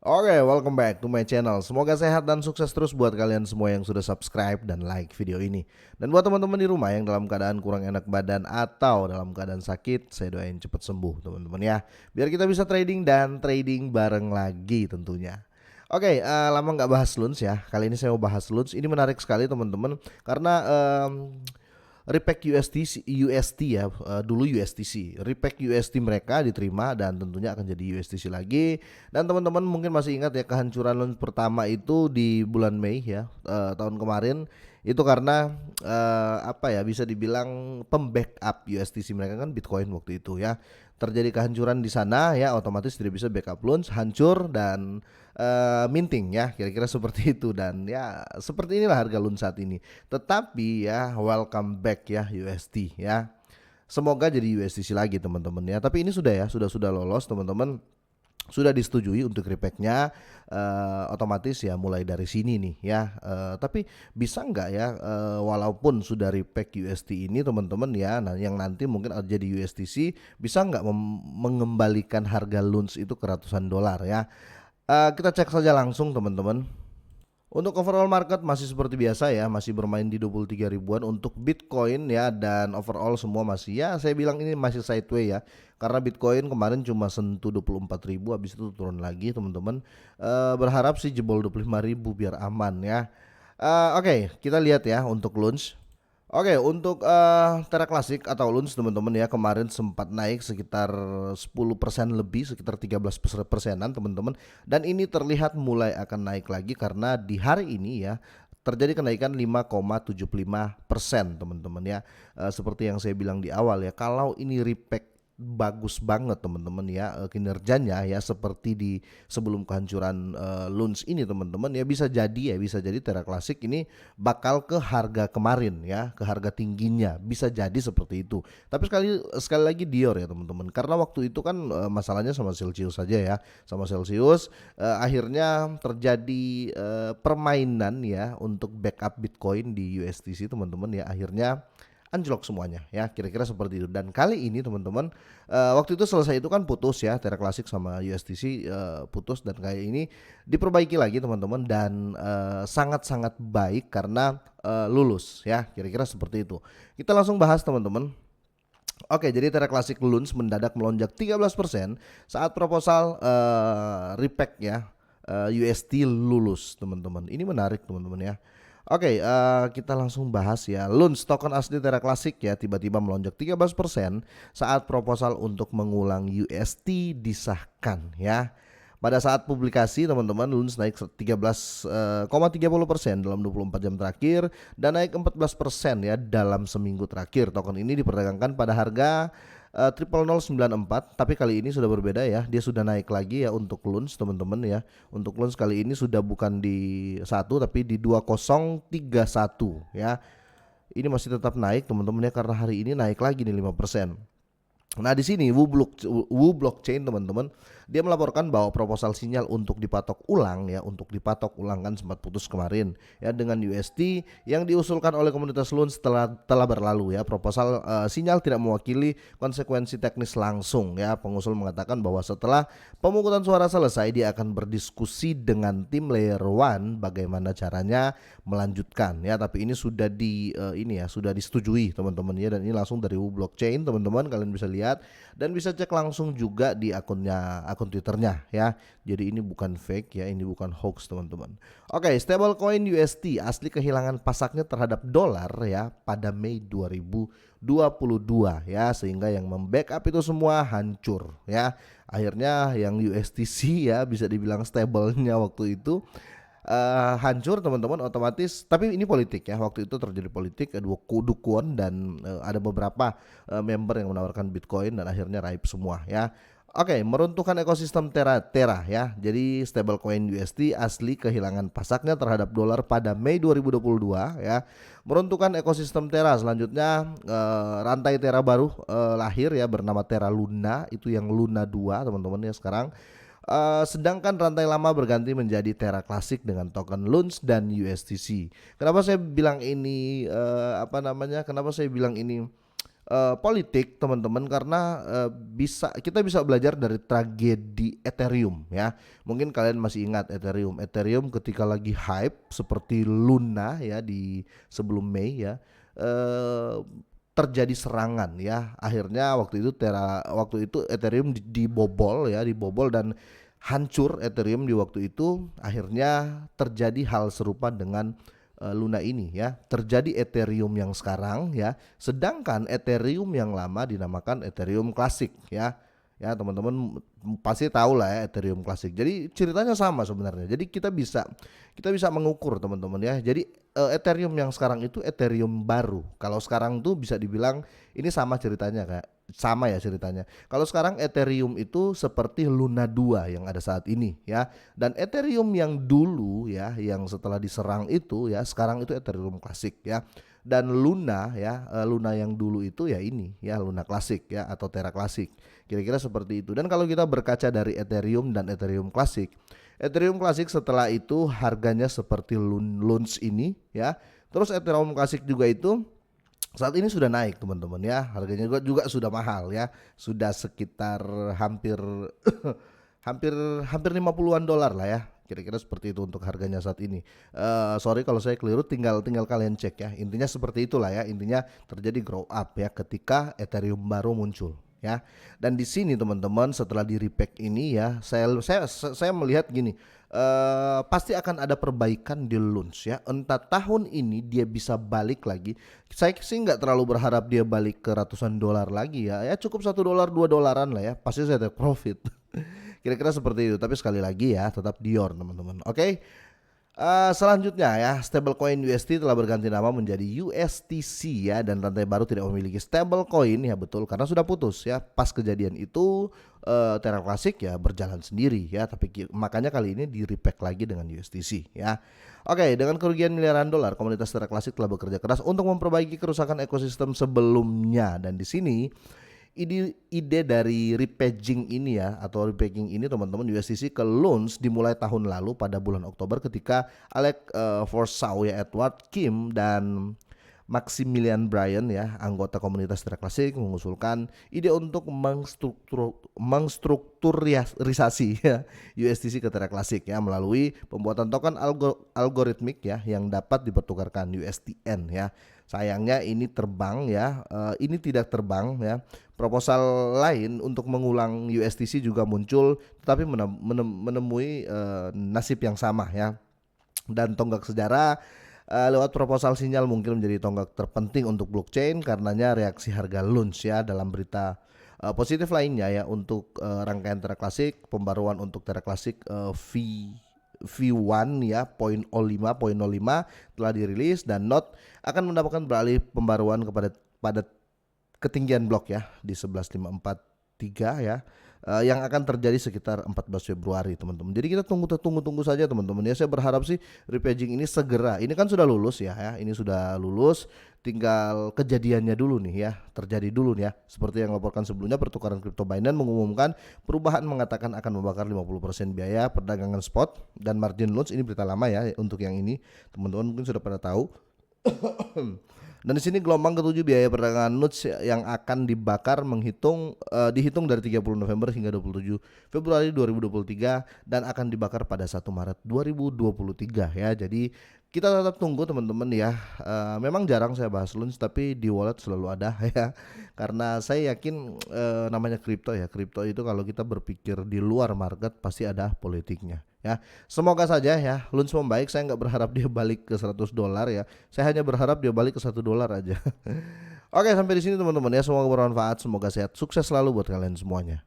Oke, welcome back to my channel. Semoga sehat dan sukses terus buat kalian semua yang sudah subscribe dan like video ini. Dan buat teman-teman di rumah yang dalam keadaan kurang enak badan atau dalam keadaan sakit, saya doain cepat sembuh teman-teman ya. Biar kita bisa trading dan trading bareng lagi tentunya. Oke, lama nggak bahas Luns ya. Kali ini saya mau bahas Luns. Ini menarik sekali teman-teman karena Repack UST ya, dulu USTC. Repack UST mereka diterima dan tentunya akan jadi USTC lagi. Dan teman-teman mungkin masih ingat ya kehancuran launch pertama itu di bulan Mei ya, tahun kemarin. Itu karena apa ya, bisa dibilang pembackup USTC mereka kan Bitcoin waktu itu ya. Terjadi kehancuran di sana ya, otomatis tidak bisa backup launch, hancur dan minting ya, kira-kira seperti itu. Dan ya seperti inilah harga LUN saat ini. Tetapi ya welcome back ya USD ya. Semoga jadi USDC lagi teman-teman ya. Tapi ini sudah ya, sudah lolos teman-teman. Sudah disetujui untuk repacknya, otomatis ya mulai dari sini nih ya. Tapi bisa nggak ya, walaupun sudah repack USD ini teman-teman ya, nah yang nanti mungkin jadi USDC, bisa nggak mengembalikan harga LUNS itu ke ratusan dolar ya. Kita cek saja langsung teman-teman. Untuk overall market masih seperti biasa ya, masih bermain di 23 ribuan untuk Bitcoin ya, dan overall semua masih ya, saya bilang ini masih sideways ya. Karena Bitcoin kemarin cuma sentuh 24 ribu, habis itu turun lagi teman-teman. Berharap sih jebol 25 ribu biar aman ya. Oke, kita lihat ya untuk launch. Oke, untuk Terra Classic atau Luns teman-teman ya, kemarin sempat naik sekitar 10% lebih, sekitar 13%-an teman-teman. Dan ini terlihat mulai akan naik lagi karena di hari ini ya terjadi kenaikan 5,75% teman-teman ya. Seperti yang saya bilang di awal ya, kalau ini repack bagus banget teman-teman ya, kinerjanya ya seperti di sebelum kehancuran Luns ini teman-teman ya, bisa jadi Terra Classic ini bakal ke harga kemarin ya, ke harga tingginya, bisa jadi seperti itu. Tapi sekali sekali lagi Dior ya teman-teman, karena waktu itu kan masalahnya sama Celsius saja ya, sama Celsius akhirnya terjadi permainan ya untuk backup Bitcoin di USDC teman-teman ya, akhirnya anjlok semuanya ya, kira-kira seperti itu. Dan kali ini teman-teman, waktu itu selesai itu kan putus ya, Terra Classic sama USDC putus, dan kayak ini diperbaiki lagi teman-teman, dan sangat-sangat baik karena lulus ya, kira-kira seperti itu. Kita langsung bahas teman-teman. Oke, jadi Terra Classic Luns mendadak melonjak 13% saat proposal repack ya, USD lulus teman-teman. Ini menarik teman-teman ya. Oke, kita langsung bahas ya. Luns token asli Terra Classic ya tiba-tiba melonjak 13% saat proposal untuk mengulang USD disahkan ya. Pada saat publikasi teman-teman, Luns naik 13,30% dalam 24 jam terakhir dan naik 14% ya dalam seminggu terakhir. Token ini diperdagangkan pada harga 00,094, tapi kali ini sudah berbeda ya. Dia sudah naik lagi ya untuk Luns teman-teman ya. Untuk Luns kali ini sudah bukan di 1 tapi di 2031 ya. Ini masih tetap naik teman-teman ya, karena hari ini naik lagi nih 5%. Nah di sini Wu Blockchain teman-teman, dia melaporkan bahwa proposal sinyal untuk dipatok ulang ya, untuk dipatok ulang kan sempat putus kemarin ya dengan USD yang diusulkan oleh komunitas Luns telah berlalu ya. Proposal sinyal tidak mewakili konsekuensi teknis langsung ya. Pengusul mengatakan bahwa setelah pemungutan suara selesai dia akan berdiskusi dengan tim layer one bagaimana caranya melanjutkan ya. Tapi ini sudah ini ya, sudah disetujui teman-teman ya, dan ini langsung dari Wu Blockchain teman-teman, kalian bisa lihat dan bisa cek langsung juga di akun Twitternya ya. Jadi ini bukan fake ya, ini bukan hoax teman-teman. Oke, stablecoin USD asli kehilangan pasaknya terhadap dolar ya pada Mei 2022 ya, sehingga yang membackup itu semua hancur ya. Akhirnya yang USDC ya bisa dibilang stablenya waktu itu hancur teman-teman, otomatis. Tapi ini politik ya, waktu itu terjadi politik, dua dukuan, dan ada beberapa member yang menawarkan Bitcoin dan akhirnya raib semua ya. Oke, meruntuhkan ekosistem Terra ya. Jadi stablecoin USD asli kehilangan pasaknya terhadap dolar pada Mei 2022 ya. Meruntuhkan ekosistem Terra. Selanjutnya rantai Terra baru lahir ya, bernama Terra Luna, itu yang Luna 2 teman-teman ya sekarang. Sedangkan rantai lama berganti menjadi Terra Classic dengan token Luns dan USDC. Kenapa saya bilang ini Kenapa saya bilang ini politik teman-teman, karena kita bisa belajar dari tragedi Ethereum ya. Mungkin kalian masih ingat Ethereum ketika lagi hype seperti Luna ya di sebelum Mei ya, eh, terjadi serangan ya. Akhirnya waktu itu Ethereum dibobol dan hancur Ethereum di waktu itu. Akhirnya terjadi hal serupa dengan Luna ini ya, terjadi Ethereum yang sekarang ya, sedangkan Ethereum yang lama dinamakan Ethereum Classic ya. Ya teman-teman pasti tahu lah ya Ethereum Classic. Jadi ceritanya sama sebenarnya. Jadi kita bisa mengukur teman-teman ya. Jadi Ethereum yang sekarang itu Ethereum baru. Kalau sekarang tuh bisa dibilang ini sama ceritanya, kayak sama ya ceritanya. Kalau sekarang Ethereum itu seperti Luna 2 yang ada saat ini ya. Dan Ethereum yang dulu ya, yang setelah diserang itu ya, sekarang itu Ethereum Classic ya. Dan Luna ya, Luna yang dulu itu ya ini ya, Luna Classic ya, atau Terra Classic. Kira-kira seperti itu. Dan kalau kita berkaca dari Ethereum dan Ethereum Classic, Ethereum Classic setelah itu harganya seperti Luns ini ya. Terus Ethereum Classic juga itu saat ini sudah naik teman-teman ya, harganya juga sudah mahal ya, sudah sekitar hampir hampir hampir 50-an dolar lah ya, kira-kira seperti itu untuk harganya saat ini. Sorry kalau saya keliru, tinggal kalian cek ya. Intinya seperti itulah ya, intinya terjadi grow up ya ketika Ethereum baru muncul ya. Dan di sini teman-teman setelah di repack ini ya, saya melihat gini, pasti akan ada perbaikan di launch ya. Entah tahun ini dia bisa balik lagi. Saya sih nggak terlalu berharap dia balik ke ratusan dolar lagi ya. Ya cukup $1 $2 lah ya. Pasti saya take profit. Kira-kira seperti itu. Tapi sekali lagi ya, tetap Dior teman-teman. Oke. Selanjutnya ya, stablecoin UST telah berganti nama menjadi USTC ya, dan rantai baru tidak memiliki stablecoin ya, betul, karena sudah putus ya. Pas kejadian itu Terra Classic ya berjalan sendiri ya, tapi makanya kali ini di repack lide dengan USTC ya. Oke, dengan kerugian miliaran dolar, komunitas Terra Classic telah bekerja keras untuk memperbaiki kerusakan ekosistem sebelumnya, dan di sini ide dari repackaging ini ya, atau repacking ini teman-teman, USDC ke Loans dimulai tahun lalu pada bulan Oktober ketika Alex Forsyth ya, Edward Kim dan Maximilian Bryan ya, anggota komunitas Terra Classic, mengusulkan ide untuk mengstrukturisasi ya USDC ke Terra Classic ya melalui pembuatan token algoritmik ya yang dapat dipertukarkan USTN ya. Sayangnya ini ini tidak terbang ya. Proposal lain untuk mengulang USDC juga muncul, tetapi menemui nasib yang sama ya. Dan tonggak sejarah lewat proposal sinyal mungkin menjadi tonggak terpenting untuk blockchain, karenanya reaksi harga launch ya. Dalam berita positif lainnya ya, untuk rangkaian Terra Classic, pembaruan untuk Terra Classic V1 ya, 0.05 telah dirilis, dan Node akan mendapatkan beralih pembaruan pada ketinggian blok ya di 11543 ya, yang akan terjadi sekitar 14 Februari teman-teman. Jadi kita tunggu saja teman-teman ya. Saya berharap sih repackaging ini segera. Ini kan sudah lulus ya, ini sudah lulus, tinggal kejadiannya dulu nih ya, terjadi dulu nih ya. Seperti yang laporkan sebelumnya, pertukaran kripto Binance mengumumkan perubahan, mengatakan akan membakar 50% biaya perdagangan spot dan margin loans. Ini berita lama ya untuk yang ini, teman-teman mungkin sudah pada tahu. Dan di sini gelombang ketujuh biaya perdagangan notes yang akan dibakar dihitung dari 30 November hingga 27 Februari 2023 dan akan dibakar pada 1 Maret 2023 ya. Jadi kita tetap tunggu teman-teman ya. Memang jarang saya bahas loans, tapi di wallet selalu ada ya. Karena saya yakin namanya kripto ya. Kripto itu kalau kita berpikir di luar market pasti ada politiknya ya. Semoga saja ya loans membaik. Saya nggak berharap dia balik ke $100 ya. Saya hanya berharap dia balik ke $1 aja. Oke, sampai di sini teman-teman ya. Semoga bermanfaat, semoga sehat, sukses selalu buat kalian semuanya.